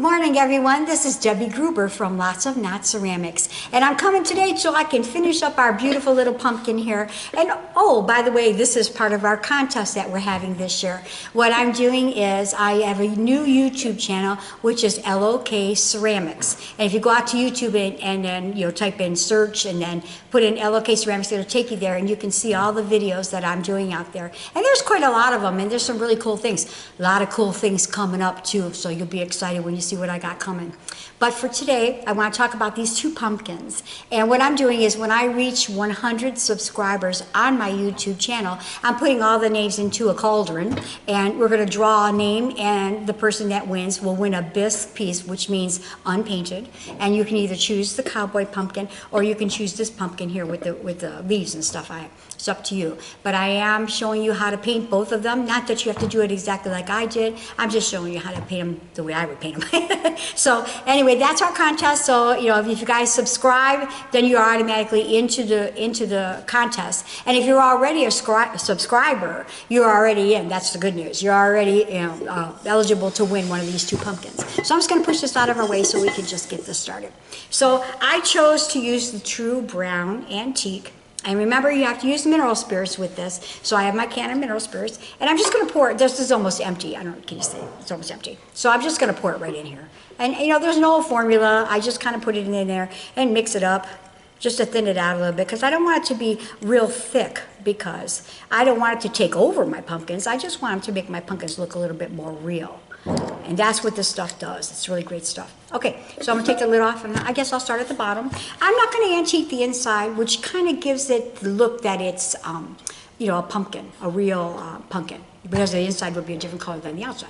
morning, everyone. This is Debbie Gruber from Lots of Knots Ceramics, and I'm coming today so I can finish up our beautiful little pumpkin here. And oh, by the way, this is part of our contest that we're having this year. What I'm doing is I have a new YouTube channel, which is LOK Ceramics. And if you go out to YouTube and then type in search and then put in LOK Ceramics, it'll take you there, and you can see all the videos that I'm doing out there. And there's quite a lot of them, and there's some really cool things. A lot of cool things coming up too, so you'll be excited when you see what I got coming. But for today, I want to talk about these two pumpkins. And what I'm doing is when I reach 100 subscribers on my YouTube channel, I'm putting all the names into a cauldron, and we're going to draw a name, and the person that wins will win a bisque piece, which means unpainted. And you can either choose the cowboy pumpkin, or you can choose this pumpkin here with the leaves and stuff. It's up to you. But I am showing you how to paint both of them. Not that you have to do it exactly like I did. I'm just showing you how to paint them the way I would paint them. So anyway, that's our contest. So if you guys subscribe, then you're automatically into the contest. And if you're already a subscriber, you're already in. That's the good news. You're already eligible to win one of these two pumpkins. So I'm just going to push this out of our way so we can just get this started. So I chose to use the True Brown Antique. And remember, you have to use mineral spirits with this. So I have my can of mineral spirits, and I'm just going to pour it. This is almost empty. I don't know, can you see? It's almost empty. So I'm just going to pour it right in here. And there's no formula. I just kind of put it in there and mix it up just to thin it out a little bit, because I don't want it to be real thick, because I don't want it to take over my pumpkins. I just want them to make my pumpkins look a little bit more real. And that's what this stuff does. It's really great stuff. Okay, so I'm gonna take the lid off, and I guess I'll start at the bottom. I'm not gonna antique the inside, which kind of gives it the look that it's, a pumpkin, a real pumpkin, because the inside would be a different color than the outside.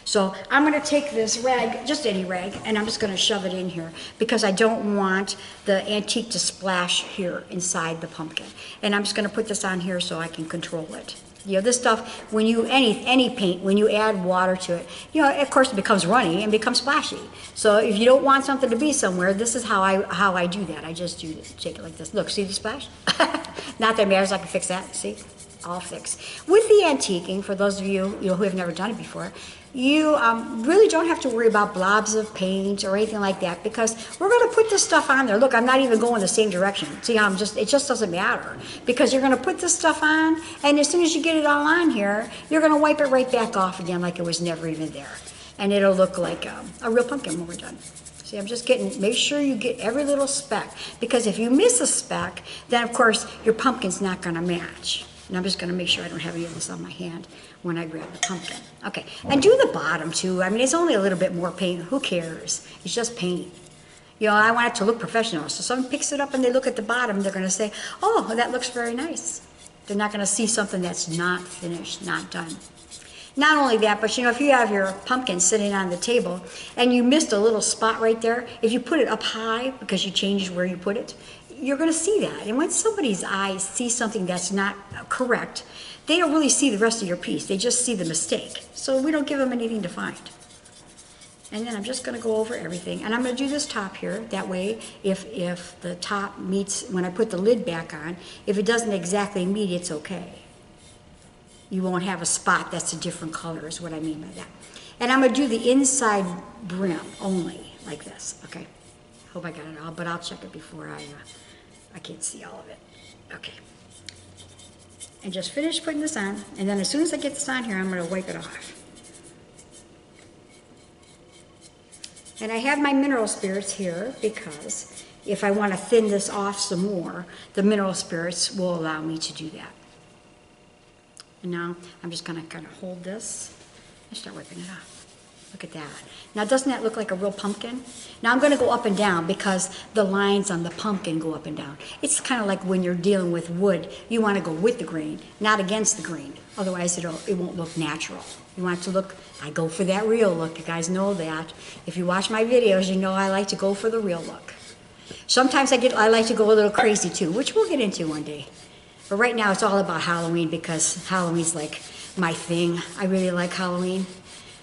So I'm gonna take this rag, just any rag, and I'm just gonna shove it in here, because I don't want the antique to splash here inside the pumpkin. And I'm just gonna put this on here so I can control it. This stuff, when you, any paint, when you add water to it, of course it becomes runny and becomes splashy. So if you don't want something to be somewhere, this is how I do that. I just take it like this. Look, see the splash? Not that it matters, I can fix that, see? All fixed. With the antiquing, for those of you, who have never done it before, you really don't have to worry about blobs of paint or anything like that, because we're going to put this stuff on there. Look, I'm not even going the same direction. See how it just doesn't matter, because you're going to put this stuff on, and as soon as you get it all on here, you're going to wipe it right back off again like it was never even there. And it'll look like a real pumpkin when we're done. See, I'm just make sure you get every little speck, because if you miss a speck, then of course your pumpkin's not going to match. And I'm just going to make sure I don't have any of this on my hand when I grab the pumpkin. Okay, and do the bottom too. I mean, it's only a little bit more paint. Who cares? It's just paint. I want it to look professional. So someone picks it up and they look at the bottom, they're going to say, oh, that looks very nice. They're not going to see something that's not finished, not done. Not only that, but if you have your pumpkin sitting on the table and you missed a little spot right there, if you put it up high because you changed where you put it, you're going to see that. And when somebody's eyes see something that's not correct, they don't really see the rest of your piece. They just see the mistake. So we don't give them anything to find. And then I'm just going to go over everything. And I'm going to do this top here. That way, if the top meets, when I put the lid back on, if it doesn't exactly meet, it's okay. You won't have a spot that's a different color, is what I mean by that. And I'm going to do the inside brim only, like this. Okay. Hope I got it all, but I'll check it before I can't see all of it. Okay. And just finish putting this on, and then as soon as I get this on here, I'm going to wipe it off. And I have my mineral spirits here, because if I want to thin this off some more, the mineral spirits will allow me to do that. And now I'm just going to kind of hold this and start wiping it off. Look at that. Now, doesn't that look like a real pumpkin? Now, I'm going to go up and down, because the lines on the pumpkin go up and down. It's kind of like when you're dealing with wood. You want to go with the grain, not against the grain. Otherwise, it won't look natural. You want it to look, I go for that real look. You guys know that. If you watch my videos, you know I like to go for the real look. Sometimes I like to go a little crazy too, which we'll get into one day. But right now, it's all about Halloween, because Halloween's like my thing. I really like Halloween.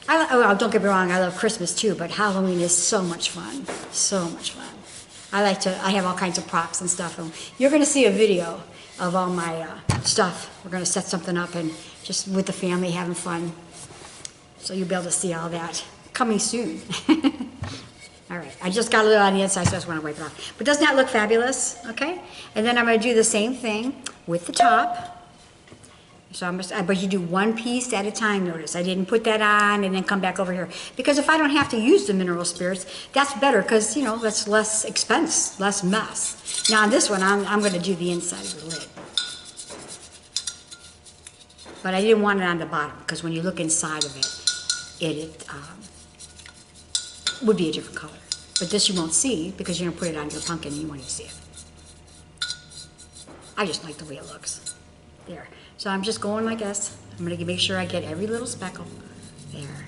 Don't get me wrong, I love Christmas too, but Halloween is so much fun. So much fun. I have all kinds of props and stuff. And you're going to see a video of all my stuff. We're going to set something up and just with the family having fun. So you'll be able to see all that coming soon. All right, I just got a little on the inside, so I just want to wipe it off. But doesn't that look fabulous? Okay, and then I'm going to do the same thing with the top. So but you do one piece at a time, notice. I didn't put that on and then come back over here. Because if I don't have to use the mineral spirits, that's better because, you know, that's less expense, less mess. Now on this one, I'm going to do the inside of the lid. But I didn't want it on the bottom because when you look inside of it, it would be a different color. But this you won't see because you're going to put it on your pumpkin and you won't even see it. I just like the way it looks. There. So I'm just going like this. I'm going to make sure I get every little speckle. There.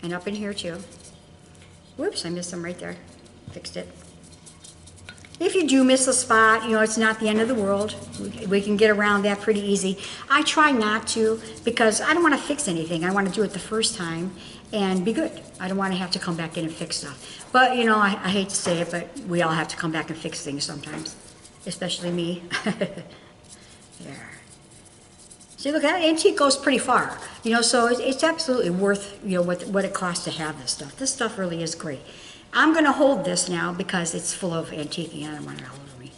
And up in here too. Whoops, I missed some right there. Fixed it. If you do miss a spot, you know, it's not the end of the world. We can get around that pretty easy. I try not to because I don't want to fix anything. I want to do it the first time and be good. I don't want to have to come back in and fix stuff. But, you know, I hate to say it, but we all have to come back and fix things sometimes. Especially me. There. See, look, that antique goes pretty far. You know, so it's absolutely worth, you know, what it costs to have this stuff. This stuff really is great. I'm going to hold this now because it's full of antique and I don't want it all over me.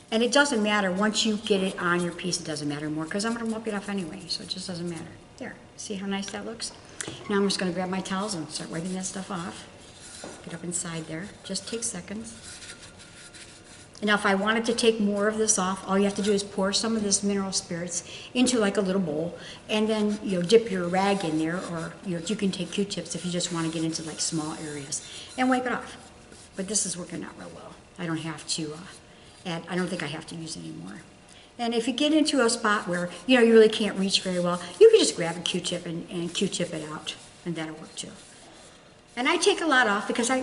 And it doesn't matter. Once you get it on your piece, it doesn't matter more because I'm going to wipe it off anyway, so it just doesn't matter. There. See how nice that looks? Now I'm just going to grab my towels and start wiping that stuff off. Get up inside there. Just take seconds. Now if I wanted to take more of this off, all you have to do is pour some of this mineral spirits into like a little bowl and then, you know, dip your rag in there, or you know, you can take Q-tips if you just want to get into like small areas and wipe it off. But this is working out real well. I don't have to I don't think I have to use any more. And if you get into a spot where, you know, you really can't reach very well, you can just grab a Q-tip and Q-tip it out, and that'll work too. And I take a lot off because, I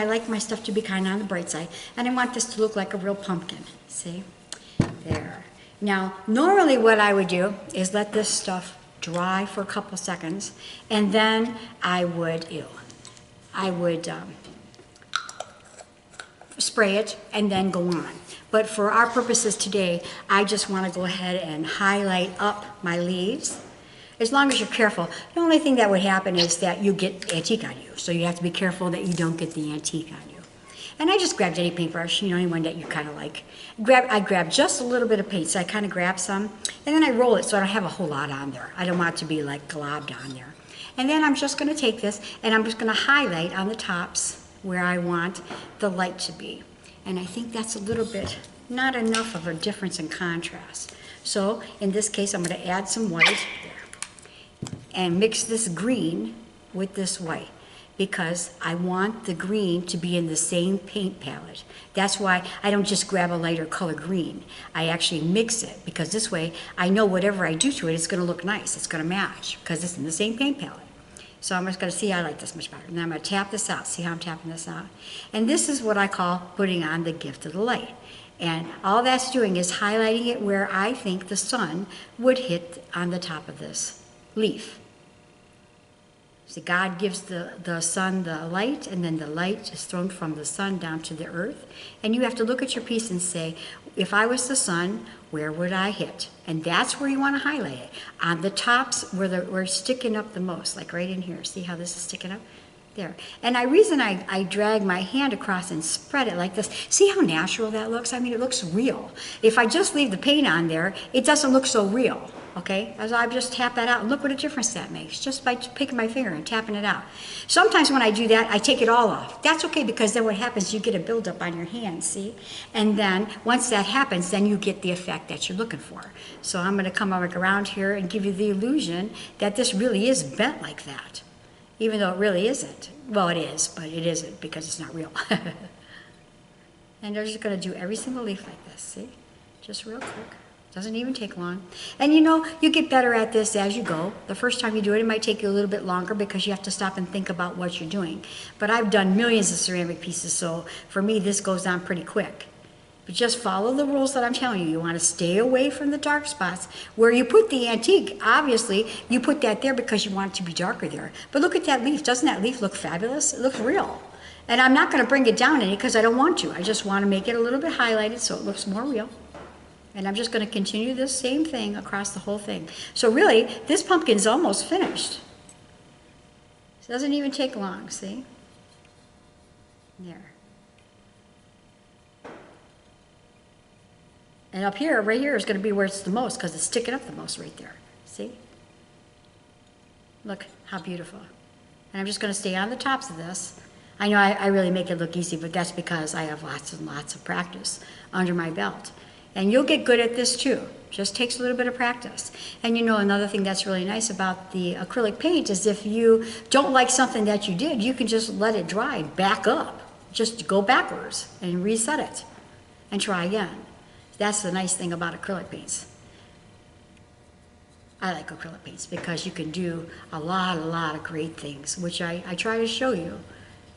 like my stuff to be kind of on the bright side. And I want this to look like a real pumpkin. See? There. Now, normally what I would do is let this stuff dry for a couple seconds. And then I would spray it and then go on. But for our purposes today, I just want to go ahead and highlight up my leaves. As long as you're careful. The only thing that would happen is that you get antique on you. So you have to be careful that you don't get the antique on you. And I just grabbed any paintbrush, you know, anyone that you kind of like. I grabbed just a little bit of paint, so I kind of grab some. And then I roll it so I don't have a whole lot on there. I don't want it to be like globbed on there. And then I'm just going to take this and I'm just going to highlight on the tops where I want the light to be. And I think that's a little bit, not enough of a difference in contrast. So in this case, I'm going to add some white there. And mix this green with this white because I want the green to be in the same paint palette. That's why I don't just grab a lighter color green. I actually mix it because this way I know whatever I do to it, it's going to look nice. It's going to match because it's in the same paint palette. So I'm just going to see, I like this much better. And then I'm going to tap this out. See how I'm tapping this out? And this is what I call putting on the gift of the light. And all that's doing is highlighting it where I think the sun would hit on the top of this leaf. See, God gives the sun the light, and then the light is thrown from the sun down to the earth. And you have to look at your piece and say, if I was the sun, where would I hit? And that's where you want to highlight it. On the tops where we're sticking up the most, like right in here. See how this is sticking up? There. And the reason I drag my hand across and spread it like this, see how natural that looks? I mean, it looks real. If I just leave the paint on there, it doesn't look so real. Okay, as I just tap that out, and look what a difference that makes, just by picking my finger and tapping it out. Sometimes when I do that, I take it all off. That's okay, because then what happens, you get a buildup on your hand, see? And then, once that happens, then you get the effect that you're looking for. So I'm gonna come around here and give you the illusion that this really is bent like that, even though it really isn't. Well, it is, but it isn't, because it's not real. And I'm just gonna do every single leaf like this, see? Just real quick. Doesn't even take long. And you know, you get better at this as you go. The first time you do it, it might take you a little bit longer because you have to stop and think about what you're doing. But I've done millions of ceramic pieces, so for me, this goes on pretty quick. But just follow the rules that I'm telling you. You want to stay away from the dark spots. Where you put the antique, obviously, you put that there because you want it to be darker there. But look at that leaf. Doesn't that leaf look fabulous? It looks real. And I'm not going to bring it down any because I don't want to. I just want to make it a little bit highlighted so it looks more real. And I'm just going to continue this same thing across the whole thing. So really, this pumpkin's almost finished. It doesn't even take long, see? There. And up here, right here is going to be where it's the most because it's sticking up the most right there. See? Look how beautiful. And I'm just going to stay on the tops of this. I know I really make it look easy, but that's because I have lots and lots of practice under my belt. And you'll get good at this too. Just takes a little bit of practice. And you know, another thing that's really nice about the acrylic paint is if you don't like something that you did, you can just let it dry, back up. Just go backwards and reset it and try again. That's the nice thing about acrylic paints. I like acrylic paints because you can do a lot of great things, which I try to show you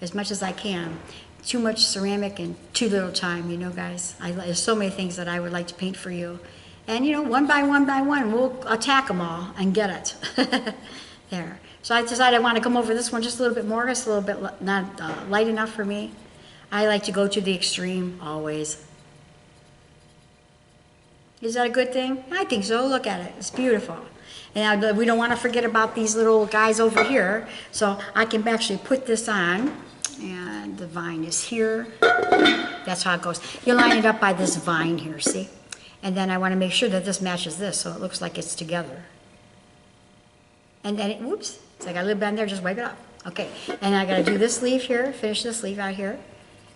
as much as I can. Too much ceramic and too little time, you know, guys. There's so many things that I would like to paint for you. And, you know, one by one, we'll attack them all and get it. There. So I decided I want to come over this one just a little bit more. It's a little bit not light enough for me. I like to go to the extreme always. Is that a good thing? I think so. Look at it. It's beautiful. And we don't want to forget about these little guys over here. So I can actually put this on. And the vine is here. That's how it goes. You line it up by this vine here, see? And then I want to make sure that this matches this so it looks like it's together. And then, whoops. So I got a little bend there. Just wipe it off. Okay. And I got to do this leaf here. Finish this leaf out here.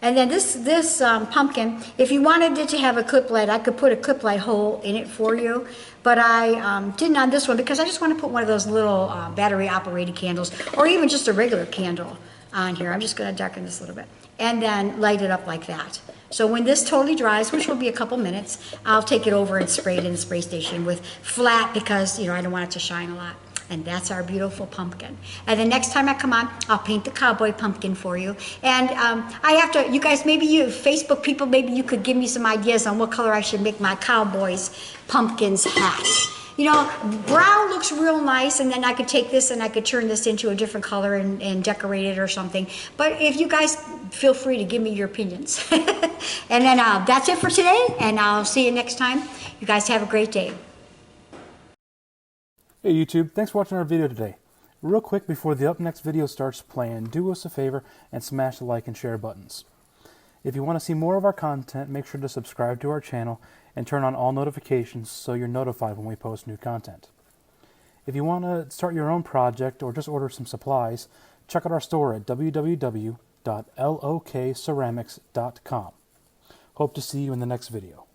And then this pumpkin, if you wanted it to have a clip light, I could put a clip light hole in it for you. But I didn't on this one because I just want to put one of those little battery operated candles or even just a regular candle on here. I'm just going to darken this a little bit and then light it up like that. So when this totally dries, which will be a couple minutes, I'll take it over and spray it in the spray station with flat because, you know, I don't want it to shine a lot. And that's our beautiful pumpkin. And the next time I come on, I'll paint the cowboy pumpkin for you. And I have to, you guys, maybe you, Facebook people, maybe you could give me some ideas on what color I should make my cowboy's pumpkin's hat. You know, brown looks real nice, and then I could take this and I could turn this into a different color and decorate it or something. But if you guys feel free to give me your opinions. And then that's it for today, and I'll see you next time. You guys have a great day. Hey YouTube, thanks for watching our video today. Real quick before the up next video starts playing, do us a favor and smash the like and share buttons. If you want to see more of our content, make sure to subscribe to our channel and turn on all notifications so you're notified when we post new content. If you want to start your own project or just order some supplies, check out our store at www.lokceramics.com. Hope to see you in the next video.